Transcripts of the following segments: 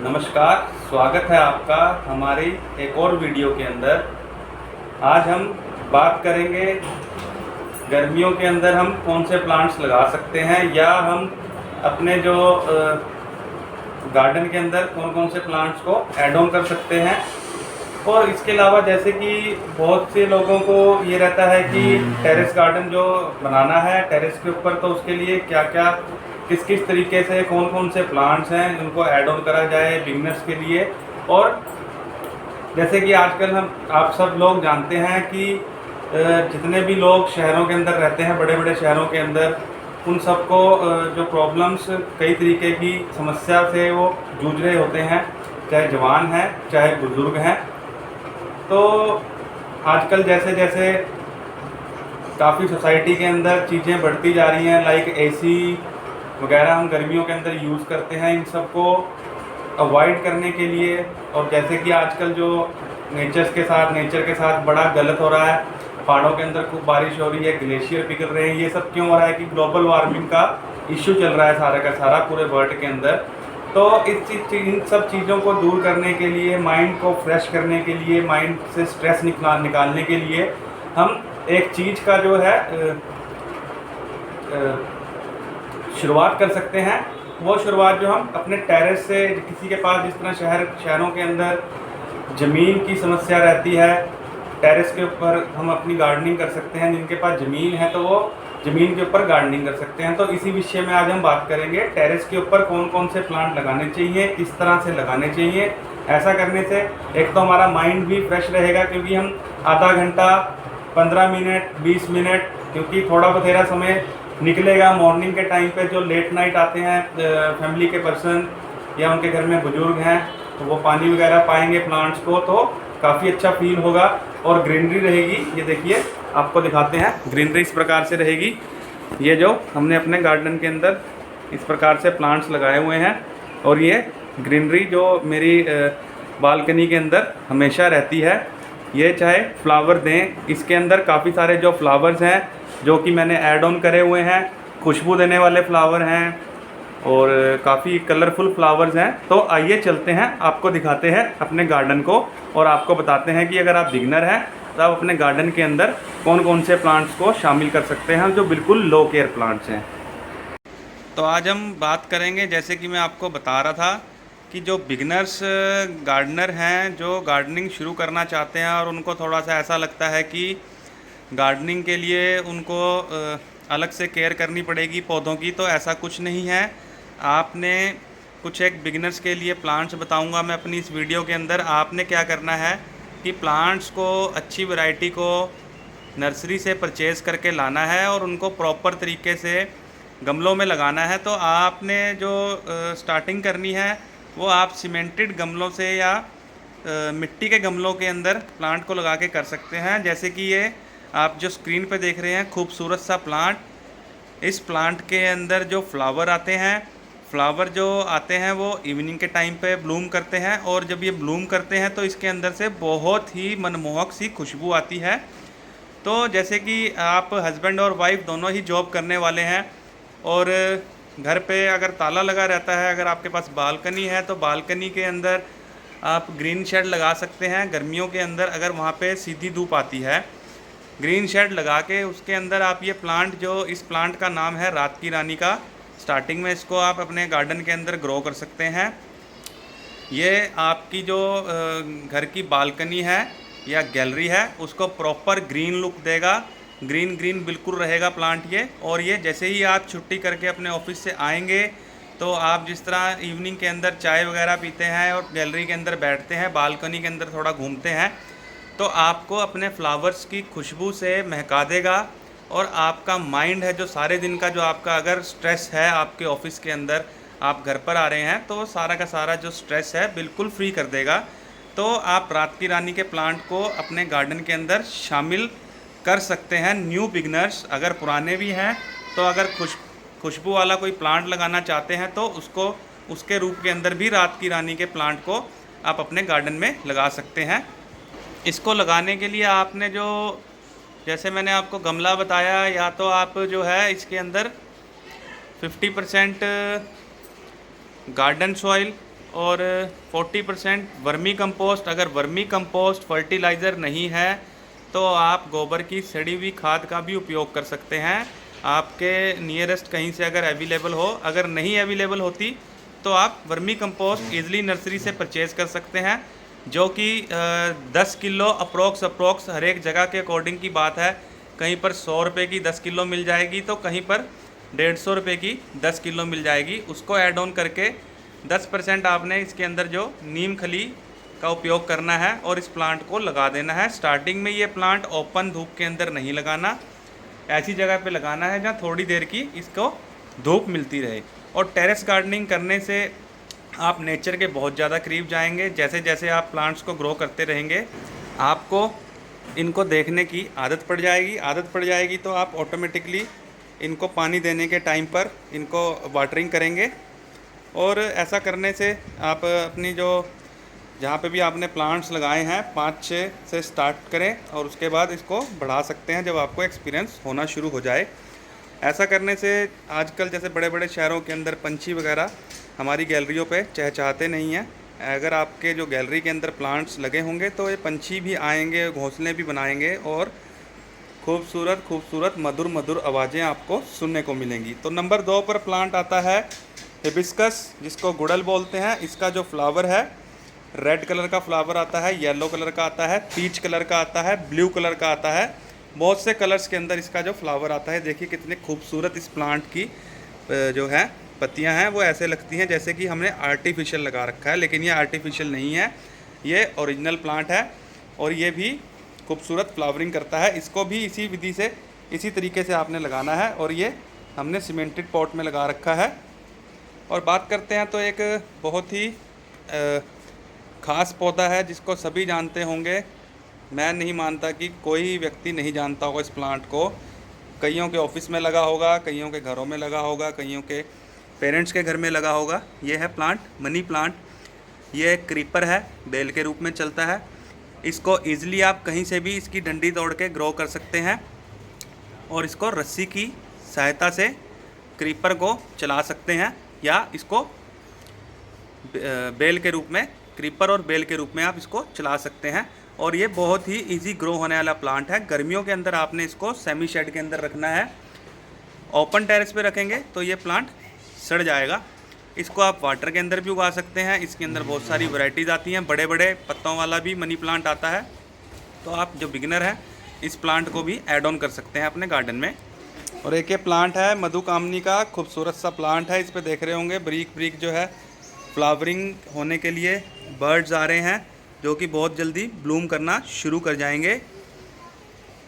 नमस्कार, स्वागत है आपका हमारी एक और वीडियो के अंदर। आज हम बात करेंगे गर्मियों के अंदर हम कौन से प्लांट्स लगा सकते हैं या हम अपने जो गार्डन के अंदर कौन कौन से प्लांट्स को ऐड ऑन कर सकते हैं। और इसके अलावा जैसे कि बहुत से लोगों को ये रहता है कि टेरेस गार्डन जो बनाना है टेरेस के ऊपर, तो उसके लिए क्या क्या किस किस तरीके से कौन कौन से प्लांट्स हैं उनको ऐड ऑन करा जाए बिगनर्स के लिए। और जैसे कि आजकल आप सब लोग जानते हैं कि जितने भी लोग शहरों के अंदर रहते हैं, बड़े बड़े शहरों के अंदर, उन सबको जो प्रॉब्लम्स, कई तरीके की समस्या से वो जूझ रहे होते हैं, चाहे जवान हैं चाहे बुजुर्ग हैं। तो आजकल जैसे जैसे काफ़ी सोसाइटी के अंदर चीज़ें बढ़ती जा रही हैं, लाइक एसी वगैरह हम गर्मियों के अंदर यूज़ करते हैं, इन सबको अवॉइड करने के लिए। और जैसे कि आजकल जो नेचर के साथ बड़ा गलत हो रहा है, पहाड़ों के अंदर खूब बारिश हो रही है, ग्लेशियर पिघल रहे हैं, ये सब क्यों हो रहा है कि ग्लोबल वार्मिंग का इश्यू चल रहा है सारा का सारा पूरे वर्ल्ड के अंदर। तो इन सब चीज़ों को दूर करने के लिए, माइंड को फ्रेश करने के लिए, माइंड से स्ट्रेस निकालने के लिए हम एक चीज़ का जो है शुरुआत कर सकते हैं। वो शुरुआत जो हम अपने टेरेस से, किसी के पास जिस तरह शहरों के अंदर ज़मीन की समस्या रहती है, टेरेस के ऊपर हम अपनी गार्डनिंग कर सकते हैं। जिनके पास ज़मीन है तो वो ज़मीन के ऊपर गार्डनिंग कर सकते हैं। तो इसी विषय में आज हम बात करेंगे, टेरेस के ऊपर कौन कौन से प्लांट लगाने चाहिए, किस तरह से लगाने चाहिए। ऐसा करने से एक तो हमारा माइंड भी फ्रेश रहेगा, क्योंकि हम आधा घंटा, 15 मिनट, 20 मिनट, क्योंकि थोड़ा बथेरा समय निकलेगा मॉर्निंग के टाइम पे। जो लेट नाइट आते हैं फैमिली के पर्सन या उनके घर में बुजुर्ग हैं, तो वो पानी वगैरह पाएंगे प्लांट्स को, तो काफ़ी अच्छा फील होगा और ग्रीनरी रहेगी। ये देखिए, आपको दिखाते हैं, ग्रीनरी इस प्रकार से रहेगी। ये जो हमने अपने गार्डन के अंदर इस प्रकार से प्लांट्स लगाए हुए हैं, और ये ग्रीनरी जो मेरी बालकनी के अंदर हमेशा रहती है। ये चाहे फ्लावर दें, इसके अंदर काफ़ी सारे जो फ्लावर्स हैं जो कि मैंने ऐड ऑन करे हुए हैं, खुशबू देने वाले फ्लावर हैं और काफ़ी कलरफुल फ्लावर्स हैं। तो आइए चलते हैं, आपको दिखाते हैं अपने गार्डन को और आपको बताते हैं कि अगर आप बिगनर हैं तो आप अपने गार्डन के अंदर कौन कौन से प्लांट्स को शामिल कर सकते हैं जो बिल्कुल लो केयर प्लांट्स हैं। तो आज हम बात करेंगे, जैसे कि मैं आपको बता रहा था, कि जो बिगनर्स गार्डनर हैं, जो गार्डनिंग शुरू करना चाहते हैं और उनको थोड़ा सा ऐसा लगता है कि गार्डनिंग के लिए उनको अलग से केयर करनी पड़ेगी पौधों की, तो ऐसा कुछ नहीं है। आपने कुछ एक बिगिनर्स के लिए प्लांट्स बताऊंगा मैं अपनी इस वीडियो के अंदर। आपने क्या करना है कि प्लांट्स को, अच्छी वैरायटी को नर्सरी से परचेज़ करके लाना है और उनको प्रॉपर तरीके से गमलों में लगाना है। तो आपने जो स्टार्टिंग करनी है वो आप सीमेंटेड गमलों से या मिट्टी के गमलों के अंदर प्लांट को लगा के कर सकते हैं। जैसे कि ये आप जो स्क्रीन पे देख रहे हैं, खूबसूरत सा प्लांट। इस प्लांट के अंदर जो फ्लावर आते हैं वो इवनिंग के टाइम पे ब्लूम करते हैं, और जब ये ब्लूम करते हैं तो इसके अंदर से बहुत ही मनमोहक सी खुशबू आती है। तो जैसे कि आप हस्बैंड और वाइफ दोनों ही जॉब करने वाले हैं और घर पे अगर ताला लगा रहता है, अगर आपके पास बालकनी है तो बालकनी के अंदर आप ग्रीन शेड लगा सकते हैं। गर्मियों के अंदर अगर वहाँ पे सीधी धूप आती है, ग्रीन शेड लगा के उसके अंदर आप ये प्लांट, जो इस प्लांट का नाम है रात की रानी का, स्टार्टिंग में इसको आप अपने गार्डन के अंदर ग्रो कर सकते हैं। ये आपकी जो घर की बालकनी है या गैलरी है उसको प्रॉपर ग्रीन लुक देगा, ग्रीन ग्रीन बिल्कुल रहेगा प्लांट ये। और ये जैसे ही आप छुट्टी करके अपने ऑफिस से आएंगे तो आप जिस तरह इवनिंग के अंदर चाय वगैरह पीते हैं और गैलरी के अंदर बैठते हैं, बालकनी के अंदर थोड़ा घूमते हैं, तो आपको अपने फ्लावर्स की खुशबू से महका देगा। और आपका माइंड है जो सारे दिन का, जो आपका अगर स्ट्रेस है आपके ऑफिस के अंदर, आप घर पर आ रहे हैं, तो सारा का सारा जो स्ट्रेस है बिल्कुल फ्री कर देगा। तो आप रात की रानी के प्लांट को अपने गार्डन के अंदर शामिल कर सकते हैं। न्यू बिगनर्स, अगर पुराने भी हैं तो अगर खुशबू वाला कोई प्लांट लगाना चाहते हैं तो उसको उसके रूप के अंदर भी रात की रानी के प्लांट को आप अपने गार्डन में लगा सकते हैं। इसको लगाने के लिए आपने जो, जैसे मैंने आपको गमला बताया, या तो आप जो है इसके अंदर 50% गार्डन सॉइल और 40% वर्मी कंपोस्ट। अगर वर्मी कंपोस्ट फर्टिलाइज़र नहीं है तो आप गोबर की सड़ी हुई खाद का भी उपयोग कर सकते हैं, आपके नियरेस्ट कहीं से अगर अवेलेबल हो। अगर नहीं अवेलेबल होती तो आप वर्मी कंपोस्ट ईज़िली नर्सरी से परचेज़ कर सकते हैं, जो कि 10 किलो अप्रोक्स हर एक जगह के अकॉर्डिंग की बात है। कहीं पर 100 रुपये की 10 किलो मिल जाएगी तो कहीं पर 150 रुपये की 10 किलो मिल जाएगी। उसको ऐड ऑन करके 10% आपने इसके अंदर जो नीम खली का उपयोग करना है और इस प्लांट को लगा देना है। स्टार्टिंग में ये प्लांट ओपन धूप के अंदर नहीं लगाना, ऐसी जगह पे लगाना है जहाँ थोड़ी देर की इसको धूप मिलती रहे। और टेरेस गार्डनिंग करने से आप नेचर के बहुत ज़्यादा करीब जाएंगे। जैसे जैसे आप प्लांट्स को ग्रो करते रहेंगे आपको इनको देखने की आदत पड़ जाएगी। आदत पड़ जाएगी तो आप ऑटोमेटिकली इनको पानी देने के टाइम पर इनको वाटरिंग करेंगे। और ऐसा करने से आप अपनी जो जहाँ पे भी आपने प्लांट्स लगाए हैं 5-6 से स्टार्ट करें और उसके बाद इसको बढ़ा सकते हैं जब आपको एक्सपीरियंस होना शुरू हो जाए। ऐसा करने से आजकल जैसे बड़े बड़े शहरों के अंदर पंछी वगैरह हमारी गैलरियों पे चहचहाते नहीं हैं। अगर आपके जो गैलरी के अंदर प्लांट्स लगे होंगे तो ये पंछी भी आएंगे, घोंसले भी बनाएंगे और खूबसूरत खूबसूरत मधुर मधुर आवाज़ें आपको सुनने को मिलेंगी। तो नंबर 2 पर प्लांट आता है हिबिस्कस, जिसको गुड़हल बोलते हैं। इसका जो फ्लावर है रेड कलर का फ्लावर आता है, येलो कलर का आता है, पीच कलर का आता है, ब्लू कलर का आता है। बहुत से कलर्स के अंदर इसका जो फ्लावर आता है। देखिए कितने खूबसूरत इस प्लांट की जो है पत्तियां हैं, वो ऐसे लगती हैं जैसे कि हमने आर्टिफिशियल लगा रखा है, लेकिन ये आर्टिफिशियल नहीं है, ये ओरिजिनल प्लांट है और ये भी खूबसूरत फ्लावरिंग करता है। इसको भी इसी विधि से इसी तरीके से आपने लगाना है और ये हमने सीमेंटेड पॉट में लगा रखा है। और बात करते हैं तो एक बहुत ही ख़ास पौधा है जिसको सभी जानते होंगे। मैं नहीं मानता कि कोई व्यक्ति नहीं जानता होगा इस प्लांट को। कईयों के ऑफिस में लगा होगा, कईयों के घरों में लगा होगा, कईयों के पेरेंट्स के घर में लगा होगा। ये है प्लांट मनी प्लांट। ये एक क्रीपर है, बेल के रूप में चलता है। इसको ईज़िली आप कहीं से भी इसकी डंडी तोड़ के ग्रो कर सकते हैं और इसको रस्सी की सहायता से क्रीपर को चला सकते हैं या इसको बेल के रूप में, क्रीपर और बेल के रूप में आप इसको चला सकते हैं। और ये बहुत ही इजी ग्रो होने वाला प्लांट है। गर्मियों के अंदर आपने इसको सेमी शेड के अंदर रखना है। ओपन टेरेस पे रखेंगे तो ये प्लांट सड़ जाएगा। इसको आप वाटर के अंदर भी उगा सकते हैं। इसके अंदर बहुत सारी वैरायटीज़ आती हैं, बड़े बड़े पत्तों वाला भी मनी प्लांट आता है। तो आप जो बिगिनर हैं इस प्लांट को भी ऐड ऑन कर सकते हैं अपने गार्डन में। और एक ये प्लांट है मधुकामनी का, खूबसूरत सा प्लांट है। इस पर देख रहे होंगे ब्रीक ब्रीक जो है फ्लावरिंग होने के लिए बर्ड्स आ रहे हैं जो कि बहुत जल्दी ब्लूम करना शुरू कर जाएंगे।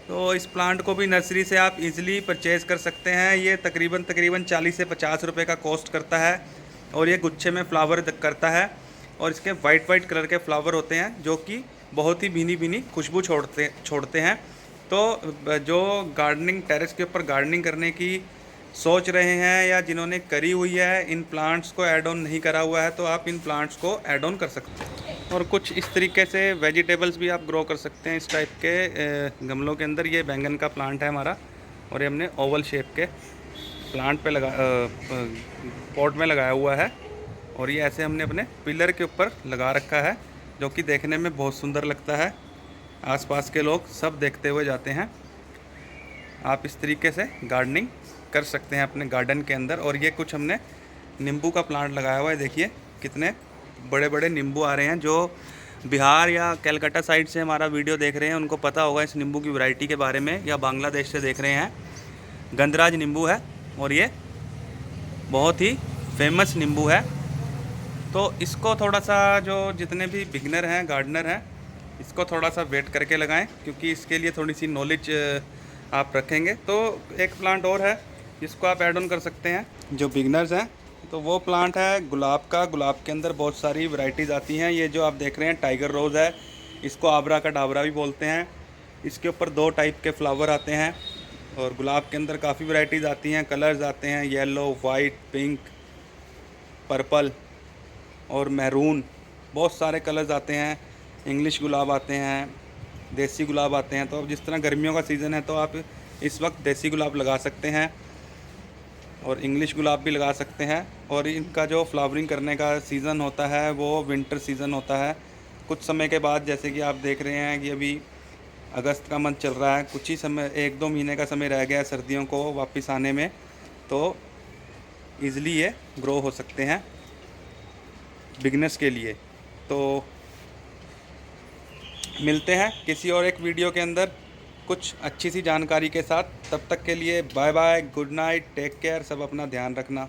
तो इस प्लांट को भी नर्सरी से आप इजीली परचेज़ कर सकते हैं। ये तकरीबन 40 से 50 रुपए का कॉस्ट करता है और ये गुच्छे में फ्लावर करता है और इसके वाइट कलर के फ्लावर होते हैं जो कि बहुत ही भीनी भीनी खुशबू छोड़ते हैं। तो जो गार्डनिंग टेरेस के ऊपर गार्डनिंग करने की सोच रहे हैं या जिन्होंने करी हुई है, इन प्लांट्स को ऐड ऑन नहीं करा हुआ है, तो आप इन प्लांट्स को ऐड ऑन कर सकते हैं। और कुछ इस तरीके से वेजिटेबल्स भी आप ग्रो कर सकते हैं इस टाइप के गमलों के अंदर। ये बैंगन का प्लांट है हमारा और ये हमने ओवल शेप के प्लांट पे पॉट में लगाया हुआ है और ये ऐसे हमने अपने पिलर के ऊपर लगा रखा है जो कि देखने में बहुत सुंदर लगता है। आसपास के लोग सब देखते हुए जाते हैं। आप इस तरीके से गार्डनिंग कर सकते हैं अपने गार्डन के अंदर। और ये कुछ हमने नींबू का प्लांट लगाया हुआ है। देखिए कितने बड़े बड़े नींबू आ रहे हैं। जो बिहार या कलकत्ता साइड से हमारा वीडियो देख रहे हैं उनको पता होगा इस नींबू की वैरायटी के बारे में, या बांग्लादेश से देख रहे हैं। गंधराज नींबू है और ये बहुत ही फेमस नींबू है। तो इसको थोड़ा सा जो जितने भी बिगनर हैं, गार्डनर हैं, इसको थोड़ा सा वेट करके लगाएं क्योंकि इसके लिए थोड़ी सी नॉलेज आप रखेंगे। तो एक प्लांट और है जिसको आप ऐड ऑन कर सकते हैं जो बिगनर्स हैं। तो वो प्लांट है गुलाब का। गुलाब के अंदर बहुत सारी वैरायटीज़ आती हैं। ये जो आप देख रहे हैं टाइगर रोज़ है, इसको आबरा का डाबरा भी बोलते हैं। इसके ऊपर 2 टाइप के फ्लावर आते हैं और गुलाब के अंदर काफ़ी वैरायटीज़ आती हैं, कलर्स आते हैं, येलो, वाइट, पिंक, पर्पल और मैरून, बहुत सारे कलर्स आते हैं। इंग्लिश गुलाब आते हैं, देसी गुलाब आते हैं। तो अब जिस तरह गर्मियों का सीज़न है तो आप इस वक्त देसी गुलाब लगा सकते हैं। और इंग्लिश गुलाब भी लगा सकते हैं। और इनका जो फ्लावरिंग करने का सीज़न होता है वो विंटर सीज़न होता है। कुछ समय के बाद, जैसे कि आप देख रहे हैं कि अभी अगस्त का मंथ चल रहा है, कुछ ही समय, 1-2 महीने का समय रह गया है सर्दियों को वापस आने में, तो ईज़िली ये ग्रो हो सकते हैं बिगनर्स के लिए। तो मिलते हैं किसी और एक वीडियो के अंदर कुछ अच्छी सी जानकारी के साथ। तब तक के लिए bye bye, good night, take care, सब अपना ध्यान रखना।